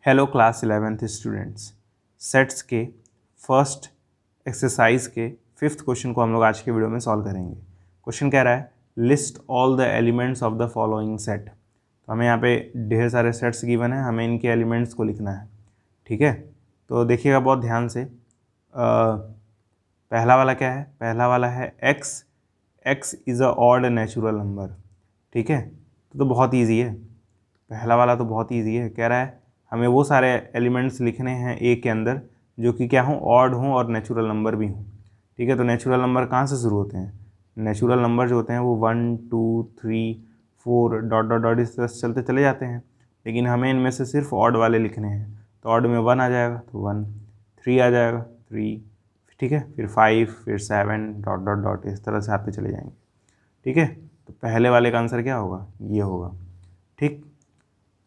Hello class 11th students, sets के first exercise के 5th question को हम लोग आज के वीडियो में सॉल्व करेंगे। क्वेश्चन कह रहा है list all the elements of the following set. तो हमें यहाँ पे ढेर सारे सेट्स गिवन है, हमें इनके एलिमेंट्स को लिखना है। ठीक है, तो देखिएगा बहुत ध्यान से। पहला वाला क्या है? पहला वाला है x. X is a odd natural number. ठीक है, तो बहुत ईजी है। पहला वाला तो बहुत ईजी है। कह रहा है हमें वो सारे एलिमेंट्स लिखने हैं ए के अंदर जो कि क्या हों, ऑड हों और नेचुरल नंबर भी हों। ठीक है, तो नेचुरल नंबर कहाँ से शुरू होते हैं? नेचुरल नंबर जो होते हैं वो 1 2 3 4 डॉट डॉट डॉट इस तरह से चलते चले जाते हैं, लेकिन हमें इनमें से सिर्फ ऑड वाले लिखने हैं। तो ऑड में 1 आ जाएगा तो 1, 3 आ जाएगा 3, ठीक है, फिर 5, फिर 7 डॉट डॉट डॉट इस तरह से आते चले जाएंगे। ठीक है, तो पहले वाले का आंसर क्या होगा? ये होगा। ठीक,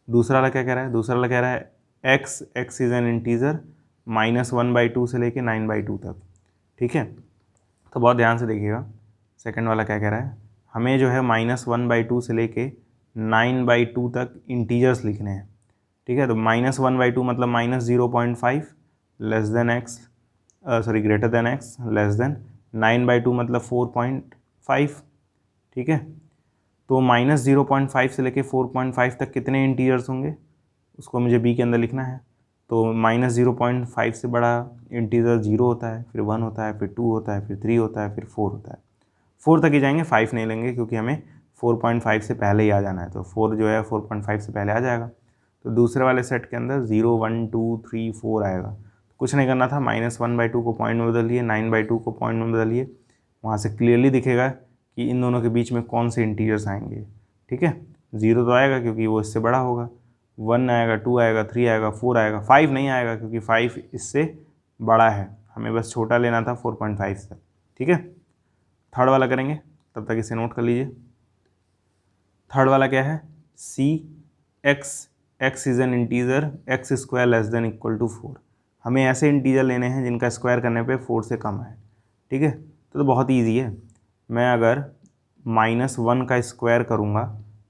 दूसरा वाला क्या कह रहा है? दूसरा वाला कह रहा है x. X is an integer -1/2 से लेके 9/2 तक। ठीक है, तो बहुत ध्यान से देखिएगा। सेकंड वाला क्या कह रहा है? हमें जो है -1/2 से लेके 9/2 तक इंटीजर्स लिखने हैं। ठीक है, तो -1/2 मतलब -0.5 less than x, greater than x less than 9/2 मतलब 4.5। ठीक है, तो -0.5 से लेके 4.5 तक कितने इंटीजर्स होंगे उसको मुझे बी के अंदर लिखना है। तो -0.5 से बड़ा इंटीजर 0 होता है, फिर 1 होता है, फिर 2 होता है, फिर 3 होता है, फिर 4 होता है। 4 तक ही जाएंगे, 5 नहीं लेंगे क्योंकि हमें 4.5 से पहले ही आ जाना है। तो 4 जो है 4.5 से पहले आ जाएगा। तो दूसरे वाले सेट के अंदर 0 1 2 3 4 आएगा। तो कुछ नहीं करना था, -1/2 को पॉइंट में बदलिए, 9/2 को पॉइंट में बदलिए। वहाँ से क्लियरली दिखेगा कि इन दोनों के बीच में कौन से इंटीजर्स आएंगे। ठीक है, 0 तो आएगा क्योंकि वो इससे बड़ा होगा, 1 आएगा, 2 आएगा, 3 आएगा, 4 आएगा, 5 नहीं आएगा क्योंकि 5 इससे बड़ा है, हमें बस छोटा लेना था 4.5 से। ठीक है, थर्ड वाला करेंगे, तब तक इसे नोट कर लीजिए। थर्ड वाला क्या है? C x. X is an integer x square less than equal to 4। हमें ऐसे इंटीजर लेने हैं जिनका स्क्वायर करने पे 4 से कम है। ठीक है, तो बहुत ईजी है। मैं अगर -1 का स्क्वायर करूँगा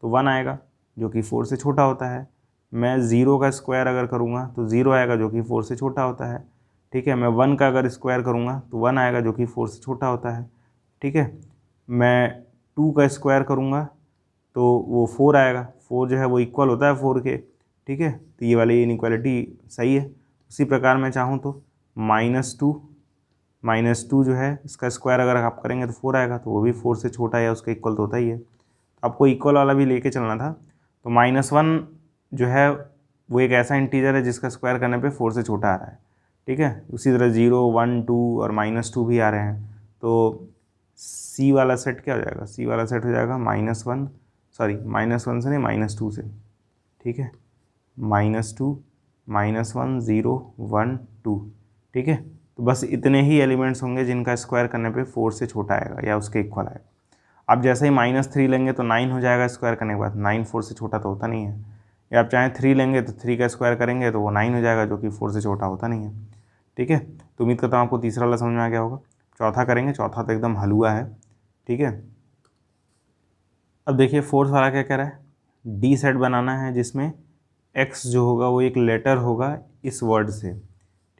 तो 1 आएगा जो कि 4 से छोटा होता है। मैं 0 का स्क्वायर अगर करूँगा तो 0 आएगा जो कि 4 से छोटा होता है। ठीक है, मैं 1 का अगर स्क्वायर करूँगा तो 1 आएगा जो कि 4 से छोटा होता है। ठीक है, मैं 2 का स्क्वायर करूँगा तो वो 4 आएगा। 4 जो है वो इक्वल होता है 4 के। ठीक है, तो ये वाली इनइक्वालिटी सही है। उसी प्रकार मैं चाहूँ तो -2 जो है इसका स्क्वायर अगर आप करेंगे तो 4 आएगा, तो वो भी 4 से छोटा है, उसका इक्वल तो होता ही है। आपको इक्वल वाला भी लेके चलना था। तो -1 जो है वो एक ऐसा इंटीजर है जिसका स्क्वायर करने पे 4 से छोटा आ रहा है। ठीक है, उसी तरह 0 1 2 और -2 भी आ रहे हैं। तो सी वाला सेट क्या हो जाएगा? सी वाला सेट हो जाएगा -1 से नहीं -2 से। ठीक है, -2 -1 0 1 2। ठीक है, तो बस इतने ही एलिमेंट्स होंगे जिनका स्क्वायर करने पे 4 से छोटा आएगा या उसके इक्वल आएगा। आप जैसे ही -3 लेंगे तो 9 हो जाएगा स्क्वायर करने के बाद। 9 4 से छोटा तो होता नहीं है। या आप चाहें 3 लेंगे तो 3 का स्क्वायर करेंगे तो वो 9 हो जाएगा जो कि 4 से छोटा होता नहीं है। ठीक है, तो उम्मीद करता हूँ आपको तीसरा वाला समझ में आ गया होगा। चौथा करेंगे, चौथा तो एकदम हलवा है। ठीक है, अब देखिए फोर्थ वाला क्या कह रहा है? डी सेट बनाना है जिसमें एक्स जो होगा वो एक लेटर होगा इस वर्ड से।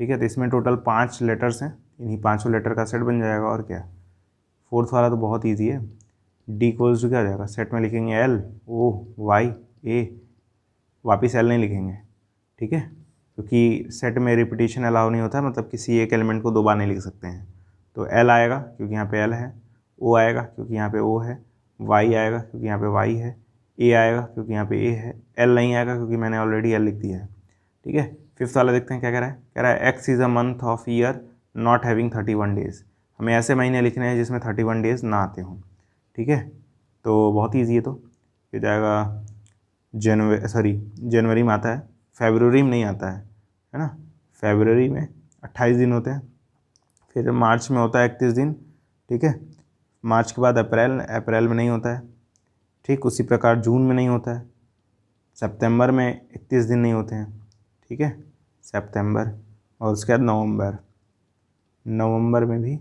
ठीक है, तो इसमें टोटल 5 लेटर्स हैं, इन्हीं 5 लेटर का सेट बन जाएगा। और क्या, फोर्थ वाला तो बहुत ईजी है। डी इक्वल्स टू क्या हो जाएगा? सेट में लिखेंगे एल ओ वाई ए, वापिस एल नहीं लिखेंगे। ठीक है, क्योंकि सेट में रिपीटिशन अलाउ नहीं होता, मतलब किसी एक एलिमेंट को 2 बार नहीं लिख सकते हैं। तो एल आएगा क्योंकि यहाँ पे एल है, ओ आएगा क्योंकि यहाँ पे ओ है, वाई आएगा क्योंकि यहाँ पे वाई है, ए आएगा क्योंकि यहाँ पे ए है, एल नहीं आएगा क्योंकि मैंने ऑलरेडी एल लिख दिया है। ठीक है, फिफ्थ वाला देखते हैं क्या कह रहा है? कह रहा है x is a month of year not having 31 days. हमें ऐसे महीने लिखने हैं जिसमें 31 डेज़ ना आते हों। ठीक है, तो बहुत ईजी है। तो ये जाएगा जनवरी में आता है, फरवरी में नहीं आता है ना? फरवरी में 28 दिन होते हैं, फिर मार्च में होता है 31 दिन। ठीक है, मार्च के बाद अप्रैल में नहीं होता है। ठीक, उसी प्रकार जून में नहीं होता है, सितंबर में 31 दिन नहीं होते हैं। ठीक है, सितंबर, और उसके बाद नवंबर में भी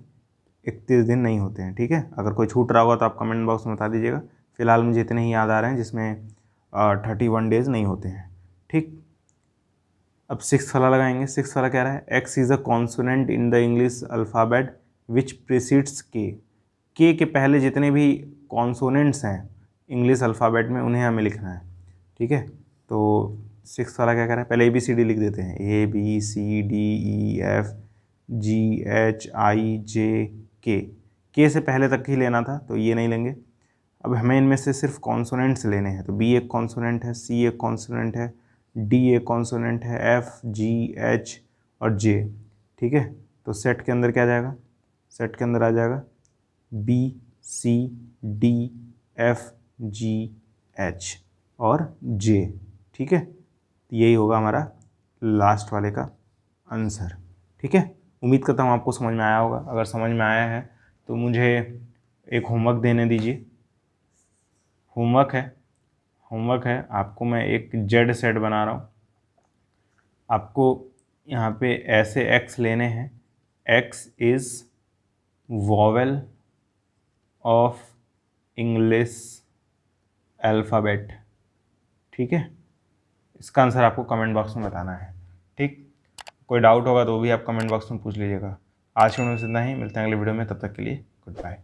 31 दिन नहीं होते हैं। ठीक है, अगर कोई छूट रहा होगा तो आप कमेंट बॉक्स में बता दीजिएगा। फिलहाल मुझे इतने ही याद आ रहे हैं जिसमें 31 डेज़ नहीं होते हैं। ठीक, अब सिक्स वाला लगाएंगे। सिक्स वाला कह रहा है x is a consonant in the English alphabet which precedes के के पहले जितने भी कॉन्सोनेंट्स हैं इंग्लिश अल्फ़ाबेट में उन्हें हमें लिखना है। ठीक है, तो सिक्स वाला क्या कह रहा है, पहले ABCD लिख देते हैं, ABCDEF GHI J के से पहले तक ही लेना था तो ये नहीं लेंगे। अब हमें इनमें से सिर्फ कॉन्सोनेंट्स लेने हैं, तो B एक कॉन्सोनेंट है, C एक कॉन्सोनेंट है, D एक कॉन्सोनेंट है, F G H और J। ठीक है, तो सेट के अंदर क्या जाएगा, सेट के अंदर आ जाएगा B C D F G H और J। ठीक है, यही होगा हमारा लास्ट वाले का आंसर। ठीक है, उम्मीद करता हूँ आपको समझ में आया होगा। अगर समझ में आया है तो मुझे एक होमवर्क देने दीजिए। होमवर्क है आपको मैं एक जेड सेट बना रहा हूँ। आपको यहाँ पे ऐसे एक्स लेने हैं, x is vowel of English alphabet. ठीक है, इसका आंसर आपको कमेंट बॉक्स में बताना है। ठीक, कोई डाउट होगा तो भी आप कमेंट बॉक्स में पूछ लीजिएगा। आज के वीडियो में इतना ही, मिलते हैं अगले वीडियो में, तब तक के लिए गुड बाय।